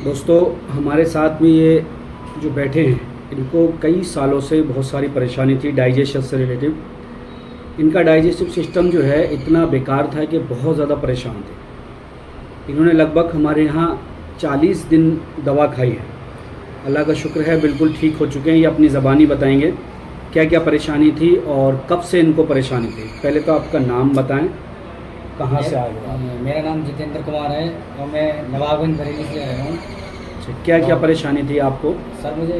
दोस्तों, हमारे साथ में ये जो बैठे हैं, इनको कई सालों से बहुत सारी परेशानी थी डाइजेशन से रिलेटिव। इनका डाइजेस्टिव सिस्टम जो है इतना बेकार था कि बहुत ज़्यादा परेशान थे। इन्होंने लगभग हमारे यहाँ 40 दिन दवा खाई है। अल्लाह का शुक्र है बिल्कुल ठीक हो चुके हैं। ये अपनी ज़बानी बताएंगे क्या क्या परेशानी थी और कब से इनको परेशानी थी। पहले तो आपका नाम बताएं, कहाँ से आए हो आप? मेरा नाम जितेंद्र कुमार है और मैं नवाबगंज बरेली से आया हूँ। अच्छा, क्या क्या और परेशानी थी आपको? सर मुझे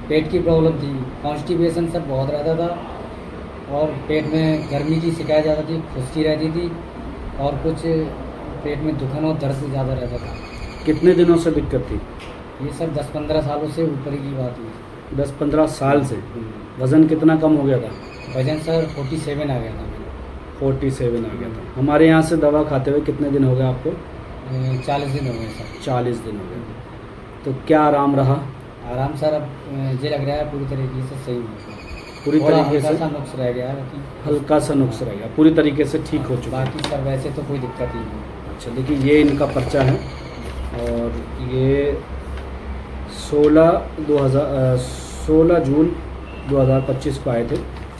पेट की प्रॉब्लम थी, कॉन्स्टिपेशन सब बहुत रहता था और पेट में गर्मी की शिकायत ज़्यादा थी, खुश्की रहती थी और कुछ पेट में दुखन और दर्द ज़्यादा रहता था। कितने दिनों से दिक्कत थी? ये सब 10-15 सालों से ऊपर की बात हुई। 10-15 साल से। वज़न कितना कम हो गया था? वजन सर 47 आ गया था मेरा। 47 आ गया था। हमारे यहाँ से दवा खाते हुए कितने दिन हो गए आपको? 40 दिन हो गए सर। 40 दिन हो गए। तो क्या आराम रहा? आराम सर अब मुझे लग रहा है पूरी तरीके से सही हो। पूरी थोड़ा तरीके हल्का से? सा नुक्स रह गया है बाकी। हल्का सा नुक्स रह गया, पूरी तरीके से ठीक हो चुका है। बाकी सर वैसे तो कोई दिक्कत ही नहीं। अच्छा, देखिए ये इनका पर्चा है और ये 16 जून 2025 को आए थे,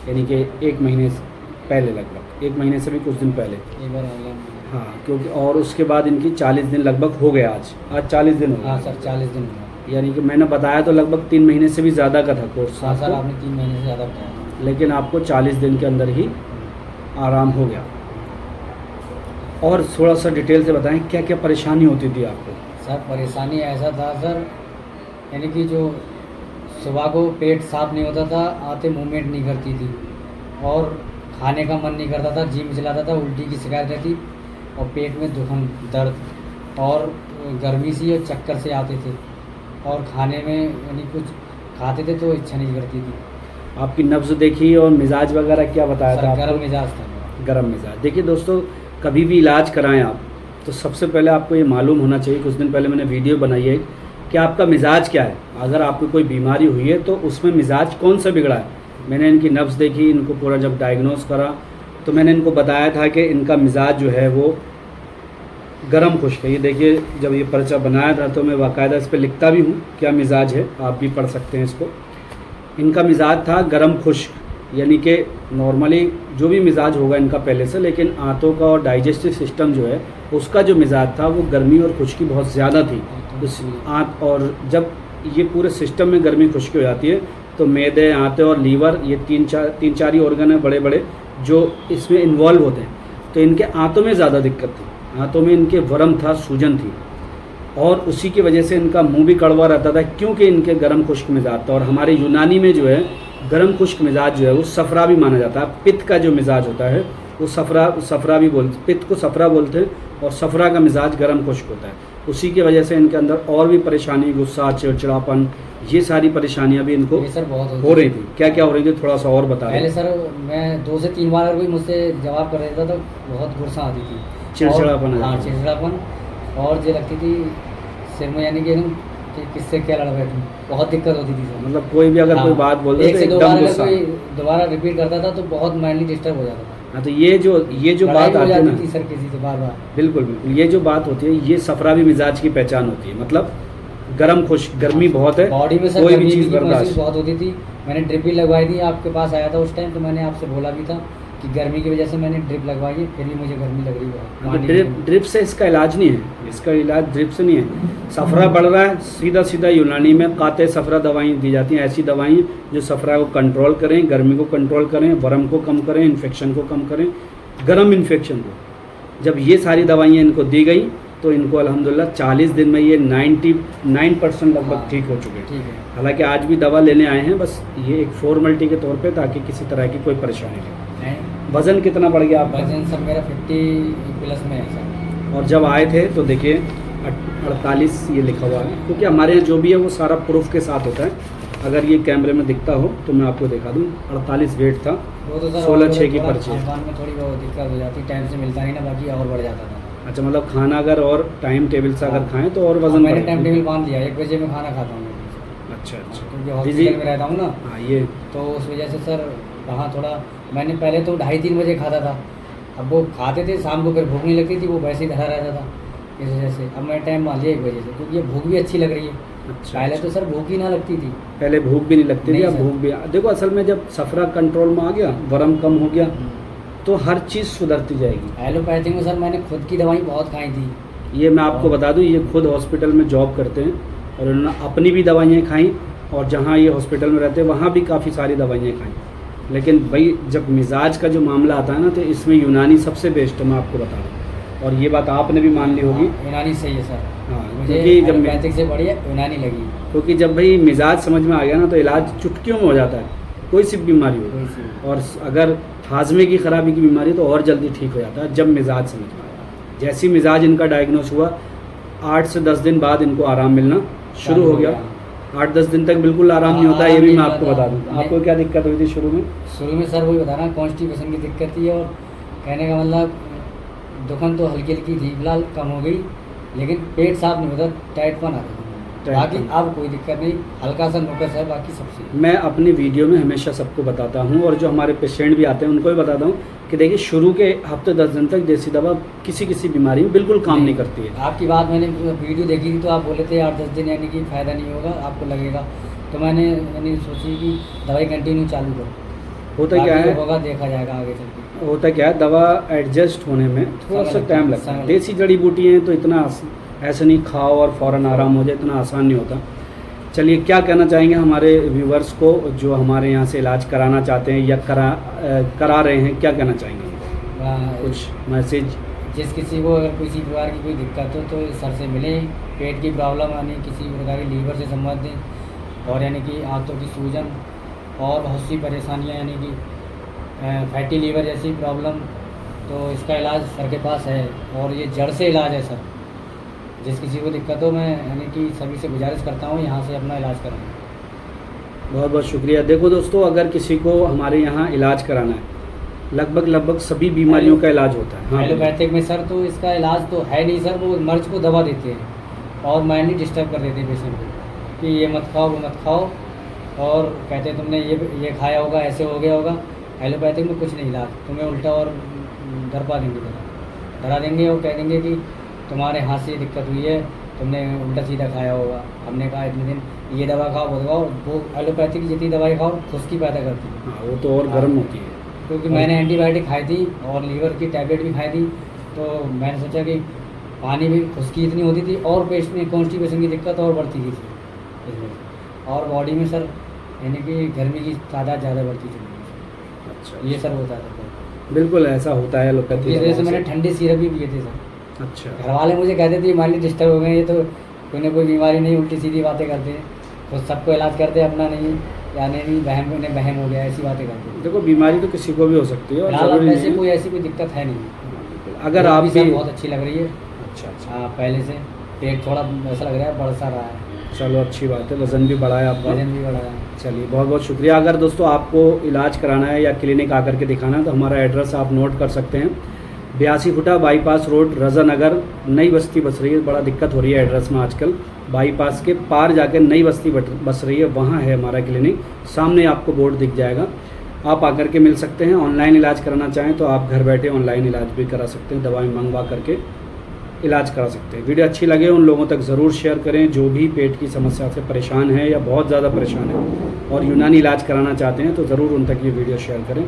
यानी कि एक महीने से पहले, लगभग एक महीने से भी कुछ दिन पहले। एक बार ऑनलाइन। हाँ, क्योंकि और उसके बाद इनकी 40 दिन लगभग हो गया। आज 40 दिन हो हाँ गए। सर 40 दिन हुआ। यानी कि मैंने बताया तो लगभग 3 महीने से भी ज़्यादा का था कोर्स हाँ सर आपको, आपने 3 महीने से ज़्यादा बताया। लेकिन आपको 40 दिन के अंदर ही आराम हो गया। और थोड़ा सा डिटेल से बताएं क्या क्या परेशानी होती थी आपको? सर परेशानी ऐसा था सर, यानी कि जो सुबह को पेट साफ नहीं होता था, आते मूवमेंट नहीं करती थी और खाने का मन नहीं करता था, जी मिचलाता था, उल्टी की शिकायत रहती और पेट में दुखन दर्द और गर्मी सी और चक्कर से आते थे और खाने में यानी कुछ खाते थे तो इच्छा नहीं करती थी। आपकी नब्ज़ देखी और मिजाज वगैरह क्या बताया था सर आपको? गर्म मिजाज था मेरा। गर्म मिजाज। देखिए दोस्तों, कभी भी इलाज कराएं आप तो सबसे पहले आपको ये मालूम होना चाहिए। कुछ दिन पहले मैंने वीडियो बनाई है कि आपका मिजाज क्या है। अगर आपको कोई बीमारी हुई है तो उसमें मिजाज कौन सा बिगड़ा है। मैंने इनकी नब्ज़ देखी, इनको पूरा जब डायग्नोस करा तो मैंने इनको बताया था कि इनका मिजाज जो है वो गरम खुश्क है। ये देखिए, जब ये पर्चा बनाया था तो मैं बाकायदा इस पर लिखता भी हूँ क्या मिजाज है, आप भी पढ़ सकते हैं इसको। इनका मिजाज था गरम खुश्क, यानी कि नॉर्मली जो भी मिजाज होगा इनका पहले से, लेकिन आंतों का और डाइजेस्टिव सिस्टम जो है उसका जो मिजाज था वो गर्मी और खुश्की बहुत ज़्यादा थी उस आंत। और जब ये पूरे सिस्टम में गर्मी खुश्की हो जाती है तो मैदे, आंतें और लीवर, ये तीन चार ही ऑर्गन है बड़े बड़े जो इसमें इन्वॉल्व होते हैं। तो इनके आंतों में ज़्यादा दिक्कत थी, आंतों में इनके वर्म था, सूजन थी और उसी की वजह से इनका मुंह भी कड़वा रहता था क्योंकि इनके गर्म खुश्क मिजाज था। और हमारे यूनानी में जो है गर्म खुश्क मिजाज जो है वो सफरा भी माना जाता है। पित्त का जो मिजाज होता है वो सफरा भी बोलते, पित्त को सफरा बोलते हैं और सफरा का मिजाज गर्म खुश्क होता है। उसी की वजह से इनके अंदर और भी परेशानी, गुस्सा, चिड़चिड़ापन, ये सारी परेशानियां भी इनको ये सर बहुत हो रही थी। क्या क्या हो रही थी थोड़ा सा और बता पहले दें। सर मैं 2 से 3 बार अगर कोई मुझसे जवाब कर देता तो बहुत गुस्सा आती थी, चिड़चिड़ापन आ हाँ जाता था। चिड़चिड़ापन और ये लगती थी सिर में, यानी कि एकदम कि किससे क्या लड़ बैठूं, बहुत दिक्कत होती थी सर। मतलब कोई भी अगर हाँ, कोई बात बोल दे एक तो से दो एकदम बार अगर गुस्सा। कोई दोबारा रिपीट करता था तो बहुत माइंडली डिस्टर्ब हो जाता था। हाँ, तो ये जो लड़ाई बात भी हो आती है जाती ना, थी सर किसी से बार बार। बिल्कुल बिल्कुल, ये जो बात होती है ये सफरावी मिजाज की पहचान होती है। मतलब गर्म खुश, गर्मी बहुत है, बॉडी में सर कोई गर्मी भी चीज़ की महसूस बर्दाश्त। बहुत होती थी। मैंने ड्रिप भी लगवाई थी, आपके पास आया था उस टाइम तो मैंने आपसे बोला भी था कि गर्मी की वजह से मैंने ड्रिप लगवाई है, फिर भी मुझे गर्मी लग रही है। हाँ, तो ड्रिप से इसका इलाज नहीं है, इसका इलाज ड्रिप से नहीं है। सफरा बढ़ रहा है, सीधा सीधा यूनानी में काते सफरा दवाएं दी जाती हैं। ऐसी दवाएं जो सफरा को कंट्रोल करें, गर्मी को कंट्रोल करें, वर्म को कम करें, इन्फेक्शन को कम करें, गर्म इन्फेक्शन को। जब ये सारी दवाइयाँ इनको दी गई तो इनको अल्हम्दुलिल्लाह 40 दिन में ये 99% लगभग ठीक हो चुके हैं। ठीक है। हालांकि आज भी दवा लेने आए हैं, बस ये एक फॉर्मेलिटी के तौर पे, ताकि किसी तरह की कोई परेशानी नहीं। वज़न कितना बढ़ गया आपका? वजन सर मेरा 50 प्लस में है सर। और जब आए थे तो देखिए 48 ये लिखा हुआ है, क्योंकि हमारे यहाँ जो भी है वो सारा प्रूफ के साथ होता है। अगर ये कैमरे में दिखता हो तो मैं आपको दिखा दूँ। 48 वेट था, वो तो सर 16/6 की थोड़ा पर्ची है। खान-पान में थोड़ी बहुत दिक्कत हो जाती, टाइम से मिलता नहीं ना, बाकी और बढ़ जाता था। अच्छा, मतलब खाना अगर और टाइम टेबल से अगर हाँ। खाएं तो और वज़न मैंने बढ़ेगा। टाइम टेबल बांध लिया, 1 बजे में खाना खाता हूँ मैं। अच्छा अच्छा क्योंकि जी हॉस्पिटल में रहता हूँ ना, हाँ, ये तो उस वजह से सर वहाँ थोड़ा मैंने पहले तो 2:30-3 बजे खाता था। अब वो खाते थे शाम को, फिर भूख नहीं लगती थी, वो वैसे ही धरा रहता था। इस वजह से अब मैं टाइम मान लिया 1 बजे से, क्योंकि ये भूख भी अच्छी लग रही है। अच्छा, पहले अच्छा। तो सर भूख ही ना लगती थी। पहले भूख भी नहीं लगती थी, नहीं अब सर। भूख भी। देखो असल में जब सफरा कंट्रोल में आ गया, वरम कम हो गया, तो हर चीज़ सुधरती जाएगी। एलोपैथिक में सर मैंने खुद की दवाई बहुत खाई थी। ये मैं आपको बता दूं, ये खुद हॉस्पिटल में जॉब करते हैं और उन्होंने अपनी भी दवाइयाँ खाई, और जहाँ ये हॉस्पिटल में रहते हैं वहाँ भी काफ़ी सारी दवाइयाँ खाई। लेकिन भाई जब मिजाज का जो मामला आता है ना, तो इसमें यूनानी सबसे बेस्ट है, मैं आपको बता दूँ। और ये बात आपने भी मान ली होगी। यूनानी सही है सर। हाँ, मुझे क्योंकि जब एलोपैथिक से बढ़िया यूनानी लगी। क्योंकि जब भाई मिजाज समझ में आ गया ना, तो इलाज चुटकियों में हो जाता है, कोई सी बीमारी हो। कोई सी। और अगर हाजमे की खराबी की बीमारी तो और जल्दी ठीक हो जाता है जब मिजाज समझ में आया। जैसी मिजाज इनका डायग्नोस हुआ, 8 से 10 दिन बाद इनको आराम मिलना शुरू हो गया। 8-10 दिन तक बिल्कुल आराम नहीं होता, ये भी मैं आपको बता दूँ। आपको क्या दिक्कत हुई थी शुरू में? शुरू में सर वही बता रहा, कॉन्स्टिपेशन की दिक्कत थी, और कहने का मतलब दुखन तो हल्की हल्की थी, फिलहाल कम हो गई, लेकिन पेट साफ नहीं होता, टाइटपन आता था। बाकी अब कोई दिक्कत नहीं, हल्का सा नुकस है, बाकी सबसे। मैं अपनी वीडियो में हमेशा सबको बताता हूँ, और जो हमारे पेशेंट भी आते हैं उनको भी बताता हूँ कि देखिए शुरू के हफ्ते 10 दिन तक देसी दवा किसी किसी बीमारी में बिल्कुल काम नहीं करती है। आपकी बात मैंने वीडियो देखी थी, तो आप बोले थे 8-10 दिन यानी कि फ़ायदा नहीं होगा, आपको लगेगा, तो मैंने यानी सोची कि दवाई कंटिन्यू चालू करो। होता क्या है, होगा देखा जाएगा आगे चल के। होता क्या है, दवा एडजस्ट होने में थोड़ा सा टाइम लगता है। देसी जड़ी बूटी हैं तो इतना ऐसा नहीं खाओ और फ़ौरन आराम हो जाए, इतना आसान नहीं होता। चलिए, क्या कहना चाहेंगे हमारे व्यूवर्स को जो हमारे यहाँ से इलाज कराना चाहते हैं या करा रहे हैं, क्या कहना चाहेंगे? कुछ मैसेज? जिस किसी को अगर किसी प्रकार की कोई दिक्कत हो तो सर से मिलें। पेट की प्रॉब्लम यानी किसी प्रकार की लीवर से संबंधित, और यानी कि आंतों की सूजन और बहुत सी परेशानियाँ, यानी कि फैटी लीवर जैसी प्रॉब्लम, तो इसका इलाज सर के पास है, और ये जड़ से इलाज है सर। जिस किसी को दिक्कत हो, मैं यानी कि सभी से गुजारिश करता हूँ यहाँ से अपना इलाज कराएं। बहुत बहुत शुक्रिया। देखो दोस्तों, अगर किसी को हमारे यहाँ इलाज कराना है, लगभग सभी बीमारियों का इलाज होता है। हाँ, एलोपैथिक में सर तो इसका इलाज तो है नहीं सर, वो मर्ज को दवा देते हैं और माइंड डिस्टर्ब कर देते हैं पेशेंट को कि ये मत खाओ, वो मत खाओ, और कहते हैं तुमने ये खाया होगा, ऐसे हो गया होगा। एलोपैथिक में कुछ नहीं इलाज, तुम्हें उल्टा और डरपा देंगे, डरा देंगे और कह देंगे कि तुम्हारे हाथ से ये दिक्कत हुई है, तुमने उल्टा सीधा खाया होगा। हमने कहा इतने दिन ये दवा खाओ, वो दवा, वो एलोपैथिक जितनी दवाई खाओ खुश्की पैदा करती है। हाँ, वो तो और गर्म होती है। क्योंकि मैंने एंटीबायोटिक खाई थी और लीवर की टैबलेट भी खाई थी, तो मैंने सोचा कि पानी भी खुश्की इतनी होती थी और पेट में कॉन्स्टिपेशन की दिक्कत और बढ़ती गई थी इसमें, और बॉडी में सर यानी कि गर्मी की तादाद ज़्यादा बढ़ती थी। अच्छा, ये सर होता था। बिल्कुल ऐसा होता है एलोपैथी। इस वजह से मैंने ठंडे सिरप भी पिए थे सर। अच्छा, घर वाले मुझे कहते थे माइंड डिस्टर्ब हो गए, ये तो कोई ना कोई बीमारी नहीं, उल्टी सीधी बातें करते हैं, खुद सबको इलाज करते हैं, अपना नहीं, यानी नहीं बहम हो गया, ऐसी बातें करते हैं। देखो बीमारी तो किसी को भी हो सकती है, और फिलहाल जरूरी वैसे नहीं कोई ऐसी कोई दिक्कत है नहीं। है। अगर आप भी बहुत अच्छी लग रही है। अच्छा, हाँ, पहले से पेट थोड़ा ऐसा लग रहा है, बढ़ सा रहा है, चलो अच्छी बात है। वज़न भी बढ़ा है आपका। वजन भी बढ़ा है। चलिए, बहुत बहुत शुक्रिया। अगर दोस्तों आपको इलाज कराना है या क्लिनिक आकर के दिखाना है, तो हमारा एड्रेस आप नोट कर सकते हैं। 82 फुटा बाईपास रोड, रजा नगर, नई बस्ती बस रही है। बड़ा दिक्कत हो रही है एड्रेस में आजकल। बाईपास के पार जाकर नई बस्ती बस रही है, वहाँ है हमारा क्लिनिक। सामने आपको बोर्ड दिख जाएगा, आप आकर के मिल सकते हैं। ऑनलाइन इलाज कराना चाहें तो आप घर बैठे ऑनलाइन इलाज भी करा सकते हैं, दवाएं मंगवा करके इलाज करा सकते हैं। वीडियो अच्छी लगे उन लोगों तक ज़रूर शेयर करें जो भी पेट की समस्या से परेशान है या बहुत ज़्यादा परेशान है और यूनानी इलाज कराना चाहते हैं, तो ज़रूर उन तक ये वीडियो शेयर करें।